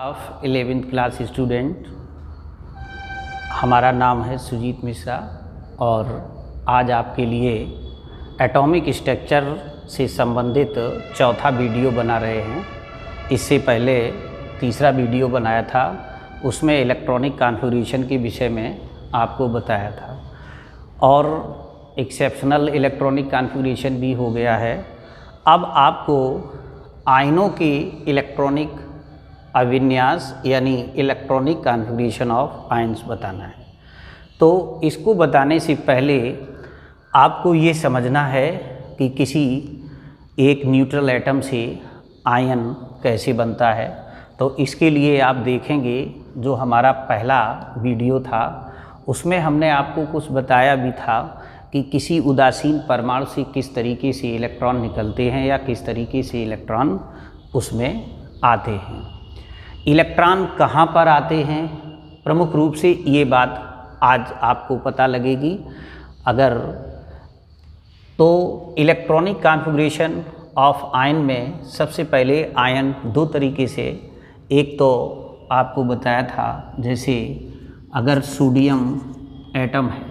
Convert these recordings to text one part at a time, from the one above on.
Of 11th class student, हमारा नाम है सुजीत मिश्रा और आज आपके लिए एटॉमिक स्ट्रक्चर से संबंधित चौथा वीडियो बना रहे हैं। इससे पहले तीसरा वीडियो बनाया था, उसमें इलेक्ट्रॉनिक कॉन्फ़िगरेशन के विषय में आपको बताया था और एक्सेप्शनल इलेक्ट्रॉनिक कॉन्फ़िगरेशन भी हो गया है। अब आपको आयनों की इलेक्ट्रॉनिक अभिन्यास यानी इलेक्ट्रॉनिक कॉन्फ़िगरेशन ऑफ आयन्स बताना है। तो इसको बताने से पहले आपको ये समझना है कि किसी एक न्यूट्रल एटम से आयन कैसे बनता है। तो इसके लिए आप देखेंगे जो हमारा पहला वीडियो था उसमें हमने आपको कुछ बताया भी था कि किसी उदासीन परमाणु से किस तरीके से इलेक्ट्रॉन निकलते हैं या किस तरीके से इलेक्ट्रॉन उसमें आते हैं। इलेक्ट्रॉन कहाँ पर आते हैं, प्रमुख रूप से ये बात आज आपको पता लगेगी। अगर तो इलेक्ट्रॉनिक कॉन्फ़िगरेशन ऑफ आयन में सबसे पहले आयन दो तरीके से, एक तो आपको बताया था जैसे अगर सोडियम एटम है,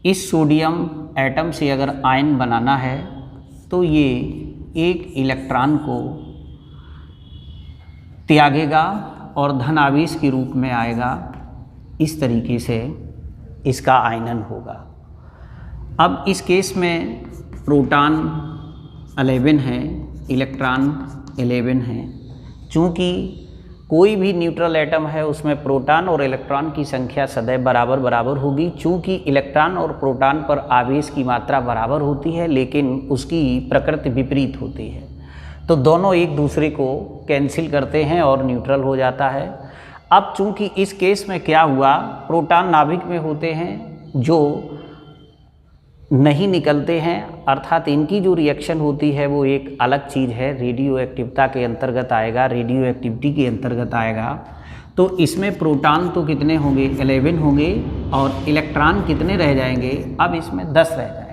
इस सोडियम एटम से अगर आयन बनाना है तो ये एक इलेक्ट्रॉन को त्यागेगा और धन आवेश के रूप में आएगा। इस तरीके से इसका आयनन होगा। अब इस केस में प्रोटॉन 11 है, इलेक्ट्रॉन 11 है। चूँकि कोई भी न्यूट्रल एटम है उसमें प्रोटॉन और इलेक्ट्रॉन की संख्या सदैव बराबर होगी। चूँकि इलेक्ट्रॉन और प्रोटॉन पर आवेश की मात्रा बराबर होती है लेकिन उसकी प्रकृति विपरीत होती है, तो दोनों एक दूसरे को कैंसिल करते हैं और न्यूट्रल हो जाता है। अब चूँकि इस केस में क्या हुआ, प्रोटॉन नाभिक में होते हैं जो नहीं निकलते हैं, अर्थात इनकी जो रिएक्शन होती है वो एक अलग चीज़ है, रेडियो एक्टिविटी के अंतर्गत आएगा, रेडियो एक्टिविटी के अंतर्गत आएगा। तो इसमें प्रोटॉन तो कितने होंगे, 11 होंगे और इलेक्ट्रॉन कितने रह जाएंगे, अब इसमें 10 रह जाएंगे।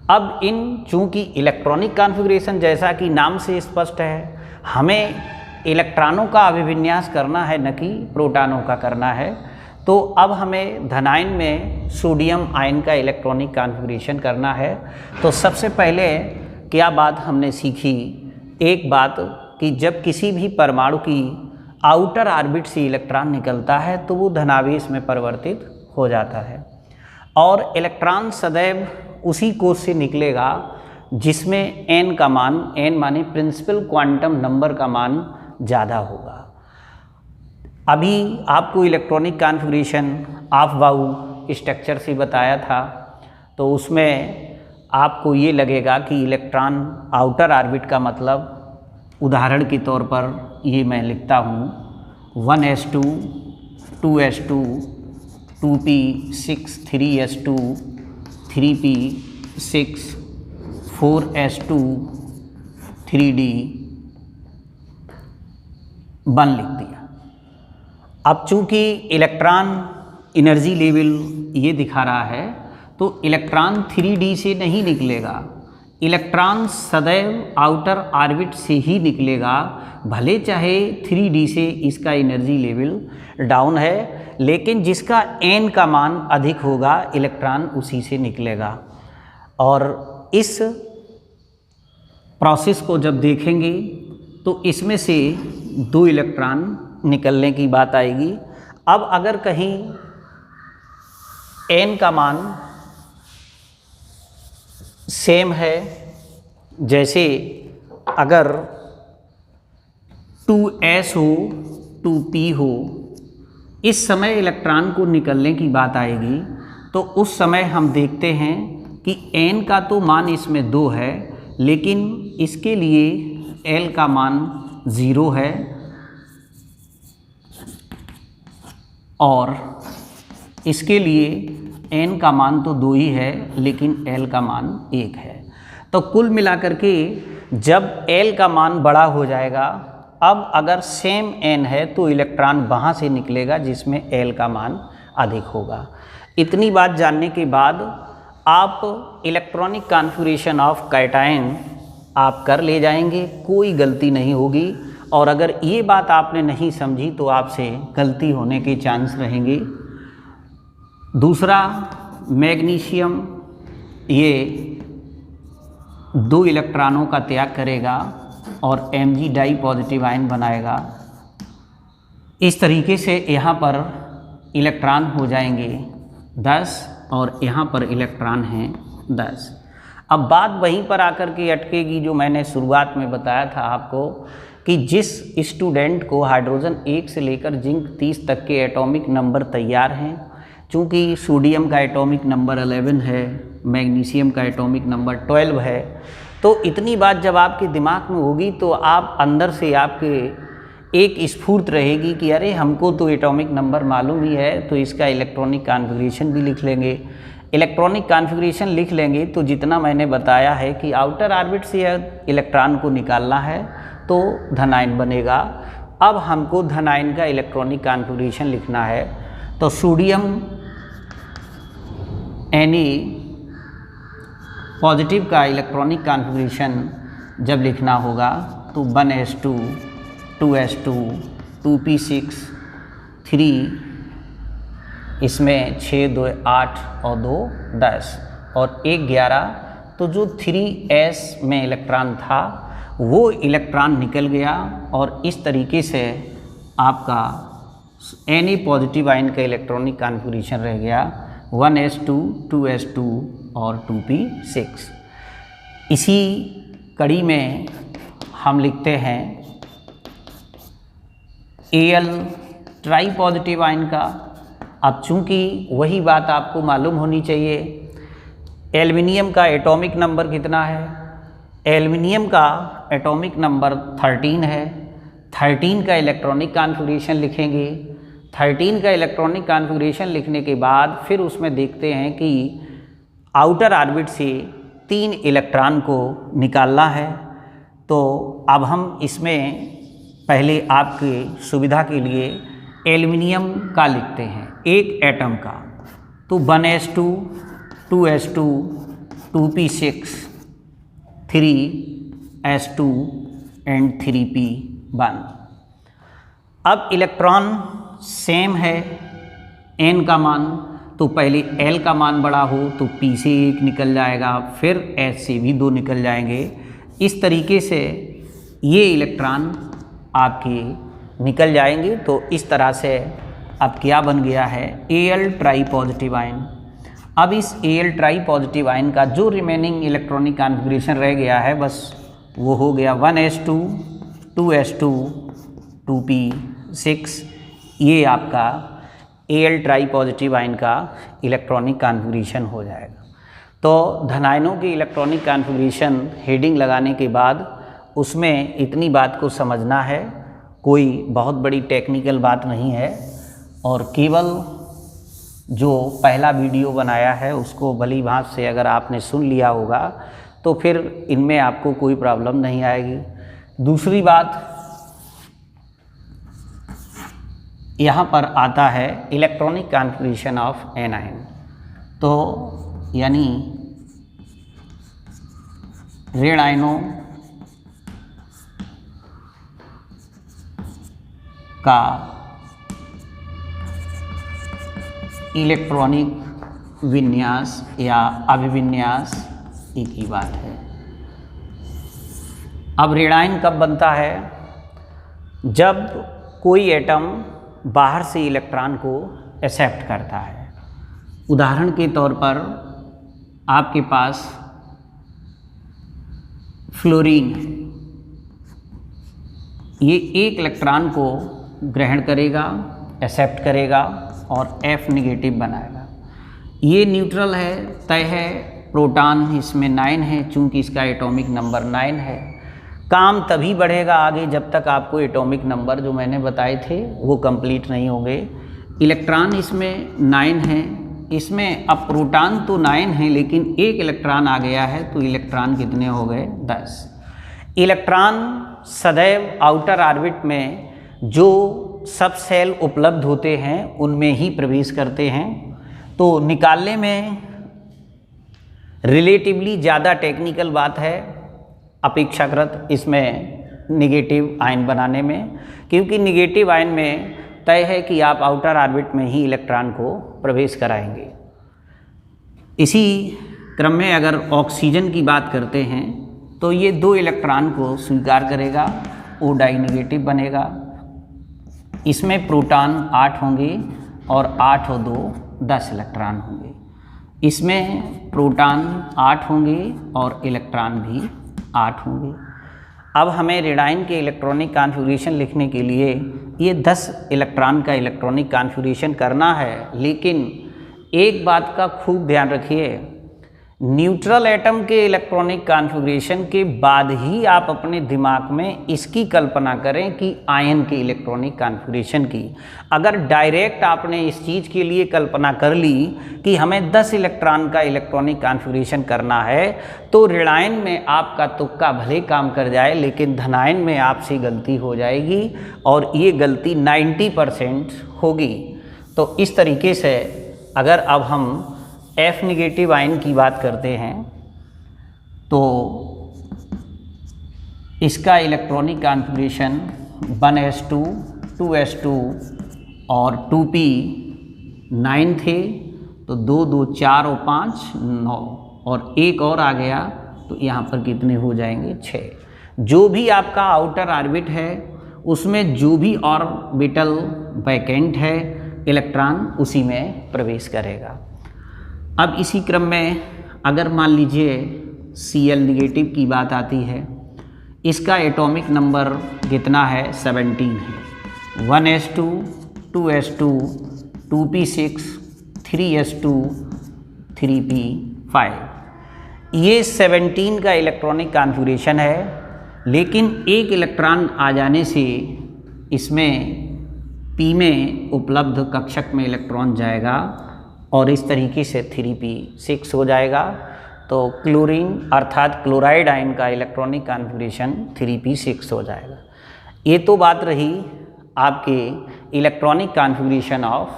अब इन चूँकि इलेक्ट्रॉनिक कॉन्फ़िगरेशन जैसा कि नाम से स्पष्ट है, हमें इलेक्ट्रॉनों का अभिविन्यास करना है न कि प्रोटॉनों का करना है। तो अब हमें धनायन में सोडियम आयन का इलेक्ट्रॉनिक कॉन्फ़िगरेशन करना है। तो सबसे पहले क्या बात हमने सीखी, एक बात कि जब किसी भी परमाणु की आउटर ऑर्बिट से इलेक्ट्रॉन निकलता है तो वो धनावेश में परिवर्तित हो जाता है और इलेक्ट्रॉन सदैव उसी कोश से निकलेगा जिसमें n का मान, n माने प्रिंसिपल क्वांटम नंबर का मान ज़्यादा होगा। अभी आपको इलेक्ट्रॉनिक कॉन्फ़िगरेशन ऑफ बाउ स्ट्रक्चर से बताया था, तो उसमें आपको ये लगेगा कि इलेक्ट्रॉन आउटर ऑर्बिट का मतलब उदाहरण के तौर पर ये मैं लिखता हूँ 1s2 2s2 2p6 3s2 3p6 4s2 3d 1 लिख दिया। अब चूँकि इलेक्ट्रॉन एनर्जी लेवल ये दिखा रहा है तो इलेक्ट्रॉन 3d से नहीं निकलेगा, इलेक्ट्रॉन सदैव आउटर ऑर्बिट से ही निकलेगा। भले चाहे 3d से इसका एनर्जी लेवल डाउन है लेकिन जिसका n का मान अधिक होगा इलेक्ट्रॉन उसी से निकलेगा। और इस प्रोसेस को जब देखेंगे तो इसमें से 2 इलेक्ट्रॉन निकलने की बात आएगी। अब अगर कहीं n का मान सेम है, जैसे अगर 2s हो 2p हो, इस समय इलेक्ट्रॉन को निकलने की बात आएगी तो उस समय हम देखते हैं कि n का तो मान इसमें 2 है लेकिन इसके लिए l का मान 0 है और इसके लिए n का मान तो 2 ही है लेकिन l का मान 1 है। तो कुल मिलाकर के जब l का मान बड़ा हो जाएगा, अब अगर सेम n है तो इलेक्ट्रॉन वहाँ से निकलेगा जिसमें l का मान अधिक होगा। इतनी बात जानने के बाद आप इलेक्ट्रॉनिक कॉन्फ़िगरेशन ऑफ कैटायन आप कर ले जाएंगे, कोई गलती नहीं होगी और अगर ये बात आपने नहीं समझी तो आपसे गलती होने के चांस रहेंगे। दूसरा, मैग्नीशियम ये 2 इलेक्ट्रॉनों का त्याग करेगा और Mg डाई पॉजिटिव आयन बनाएगा। इस तरीके से यहाँ पर इलेक्ट्रॉन हो जाएंगे 10 और यहाँ पर इलेक्ट्रॉन हैं 10। अब बात वहीं पर आकर के अटकेगी जो मैंने शुरुआत में बताया था आपको कि जिस स्टूडेंट को हाइड्रोजन 1 से लेकर जिंक 30 तक के एटॉमिक नंबर तैयार हैं, चूँकि सोडियम का एटॉमिक नंबर 11 है, मैग्नीशियम का एटॉमिक नंबर 12 है, तो इतनी बात जब आपके दिमाग में होगी तो आप अंदर से आपके एक स्फूर्त रहेगी कि अरे हमको तो एटॉमिक नंबर मालूम ही है, तो इसका इलेक्ट्रॉनिक कॉन्फ़िगरेशन भी लिख लेंगे। इलेक्ट्रॉनिक कॉन्फ़िगरेशन लिख लेंगे तो जितना मैंने बताया है कि आउटर ऑर्बिट से इलेक्ट्रॉन को निकालना है तो धनायन बनेगा। अब हमको धनायन का इलेक्ट्रॉनिक कॉन्फ़िगरेशन लिखना है, तो सोडियम Na पॉजिटिव का इलेक्ट्रॉनिक कॉन्फ़िगरेशन जब लिखना होगा तो 1s2 2s2 2p6 3, इसमें 6 2 8 और 2 10 और 1 11, तो जो 3s में इलेक्ट्रॉन था वो इलेक्ट्रॉन निकल गया और इस तरीके से आपका Na पॉजिटिव आयन का इलेक्ट्रॉनिक कॉन्फ़िगरेशन रह गया 1s2 2s2 और 2p6। इसी कड़ी में हम लिखते हैं Al ट्राई पॉजिटिव आयन का। अब चूँकि वही बात आपको मालूम होनी चाहिए, एल्युमिनियम का एटॉमिक नंबर कितना है? एल्युमिनियम का एटॉमिक नंबर 13 है। 13 का इलेक्ट्रॉनिक कॉन्फ़िगरेशन लिखेंगे। 13 का इलेक्ट्रॉनिक कॉन्फ़िगरेशन लिखने के बाद फिर उसमें देखते हैं कि आउटर ऑर्बिट से 3 इलेक्ट्रॉन को निकालना है। तो अब हम इसमें पहले आपके सुविधा के लिए एल्युमिनियम का लिखते हैं, एक एटम का, तो 1s2 2s2 2p6 3s2 and 3p1। अब इलेक्ट्रॉन सेम है, n का मान, तो पहले l का मान बड़ा हो तो p से 1 निकल जाएगा, फिर s से भी 2 निकल जाएंगे। इस तरीके से ये इलेक्ट्रॉन आपके निकल जाएंगे। तो इस तरह से अब क्या बन गया है? Al try positive ion. अब इस Al ट्राई पॉजिटिव आयन का जो रिमेनिंग इलेक्ट्रॉनिक कॉन्फ़िगरेशन रह गया है बस वो हो गया 1s2 2s2 2p6। ये आपका Al ट्राई पॉजिटिव आयन का इलेक्ट्रॉनिक कॉन्फ़िगरेशन हो जाएगा। तो धनायनों की इलेक्ट्रॉनिक कॉन्फ़िगरेशन हेडिंग लगाने के बाद उसमें इतनी बात को समझना है, कोई बहुत बड़ी टेक्निकल बात नहीं है, और केवल जो पहला वीडियो बनाया है उसको भली भांति से अगर आपने सुन लिया होगा तो फिर इनमें आपको कोई प्रॉब्लम नहीं आएगी। दूसरी बात यहाँ पर आता है इलेक्ट्रॉनिक कॉन्फ़िगरेशन ऑफ एनायन। तो यानी ऋण आयनों का इलेक्ट्रॉनिक विन्यास या अभिविन्यास एक ही बात है। अब ऋणायन कब बनता है? जब कोई एटम बाहर से इलेक्ट्रॉन को एक्सेप्ट करता है। उदाहरण के तौर पर आपके पास फ्लोरीन है, ये एक इलेक्ट्रॉन को ग्रहण करेगा, एक्सेप्ट करेगा और F निगेटिव बनाएगा। ये न्यूट्रल है, तय है, प्रोटॉन इसमें 9 है, चूँकि इसका एटॉमिक नंबर 9 है। काम तभी बढ़ेगा आगे जब तक आपको एटॉमिक नंबर जो मैंने बताए थे वो कंप्लीट नहीं होंगे। इलेक्ट्रॉन इसमें 9 है, इसमें अब प्रोटॉन तो 9 है लेकिन एक इलेक्ट्रॉन आ गया है, तो इलेक्ट्रॉन कितने हो गए? 10। इलेक्ट्रॉन सदैव आउटर ऑर्बिट में जो सब सेल उपलब्ध होते हैं उनमें ही प्रवेश करते हैं। तो निकालने में रिलेटिवली ज़्यादा टेक्निकल बात है, अपेक्षाकृत इसमें निगेटिव आयन बनाने में, क्योंकि निगेटिव आयन में तय है कि आप आउटर ऑर्बिट में ही इलेक्ट्रॉन को प्रवेश कराएंगे। इसी क्रम में अगर ऑक्सीजन की बात करते हैं तो ये 2 इलेक्ट्रॉन को स्वीकार करेगा, O डाई नेगेटिव बनेगा। इसमें प्रोटॉन 8 होंगे और 8 और 2 10 इलेक्ट्रॉन होंगे। इसमें प्रोटॉन 8 होंगे और इलेक्ट्रॉन भी 8 होंगे। अब हमें रेडाइन के इलेक्ट्रॉनिक कॉन्फ़िगरेशन लिखने के लिए ये 10 इलेक्ट्रॉन का इलेक्ट्रॉनिक कॉन्फ़िगरेशन करना है, लेकिन एक बात का खूब ध्यान रखिए, न्यूट्रल एटम के इलेक्ट्रॉनिक कॉन्फ़िगरेशन के बाद ही आप अपने दिमाग में इसकी कल्पना करें कि आयन के इलेक्ट्रॉनिक कॉन्फ़िगरेशन की। अगर डायरेक्ट आपने इस चीज़ के लिए कल्पना कर ली कि हमें 10 इलेक्ट्रॉन का इलेक्ट्रॉनिक कॉन्फ़िगरेशन करना है, तो ऋणायन में आपका तुक्का भले काम कर जाए, लेकिन धनायन में आपसे गलती हो जाएगी और ये गलती 90% होगी। तो इस तरीके से अगर अब हम F निगेटिव आयन की बात करते हैं तो इसका इलेक्ट्रॉनिक कॉन्फ़िगरेशन 1s2, 2s2 और 2p 9 थे, तो 2 2 4 और 5 9 और एक और आ गया तो यहाँ पर कितने हो जाएंगे 6। जो भी आपका आउटर ऑर्बिट है उसमें जो भी ऑर्बिटल वैकेंट है इलेक्ट्रॉन उसी में प्रवेश करेगा। अब इसी क्रम में अगर मान लीजिए Cl निगेटिव की बात आती है, इसका एटॉमिक नंबर कितना है 17 है। 1s2, 2s2, 2p6, 3s2, 3p5, ये 17 का इलेक्ट्रॉनिक कॉन्फ़िगरेशन है, लेकिन एक इलेक्ट्रॉन आ जाने से इसमें p में उपलब्ध कक्षक में इलेक्ट्रॉन जाएगा और इस तरीके से 3p6 हो जाएगा। तो क्लोरीन अर्थात क्लोराइड आयन का इलेक्ट्रॉनिक कॉन्फ़िगरेशन 3p6 हो जाएगा। ये तो बात रही आपके इलेक्ट्रॉनिक कॉन्फ़िगरेशन ऑफ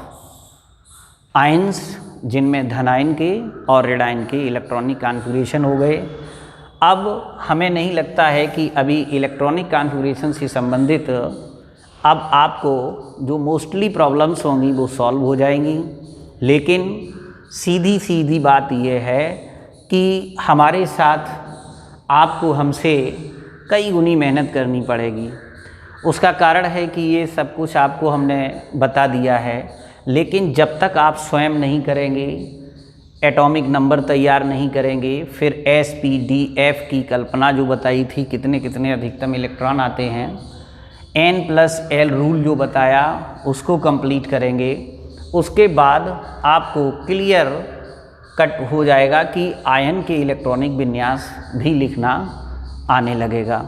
आयन्स, जिनमें धनायन के और ऋणायन के इलेक्ट्रॉनिक कॉन्फ़िगरेशन हो गए। अब हमें नहीं लगता है कि अभी इलेक्ट्रॉनिक कॉन्फ़िगरेशन से संबंधित अब आपको जो मोस्टली प्रॉब्लम्स होंगी वो सॉल्व हो जाएंगी, लेकिन सीधी बात यह है कि हमारे साथ आपको हमसे कई गुनी मेहनत करनी पड़ेगी। उसका कारण है कि ये सब कुछ आपको हमने बता दिया है, लेकिन जब तक आप स्वयं नहीं करेंगे, एटॉमिक नंबर तैयार नहीं करेंगे, फिर s,p,d,f की कल्पना जो बताई थी कितने कितने अधिकतम इलेक्ट्रॉन आते हैं, n+l रूल जो बताया उसको कंप्लीट करेंगे, उसके बाद आपको क्लियर कट हो जाएगा कि आयन के इलेक्ट्रॉनिक विन्यास भी लिखना आने लगेगा।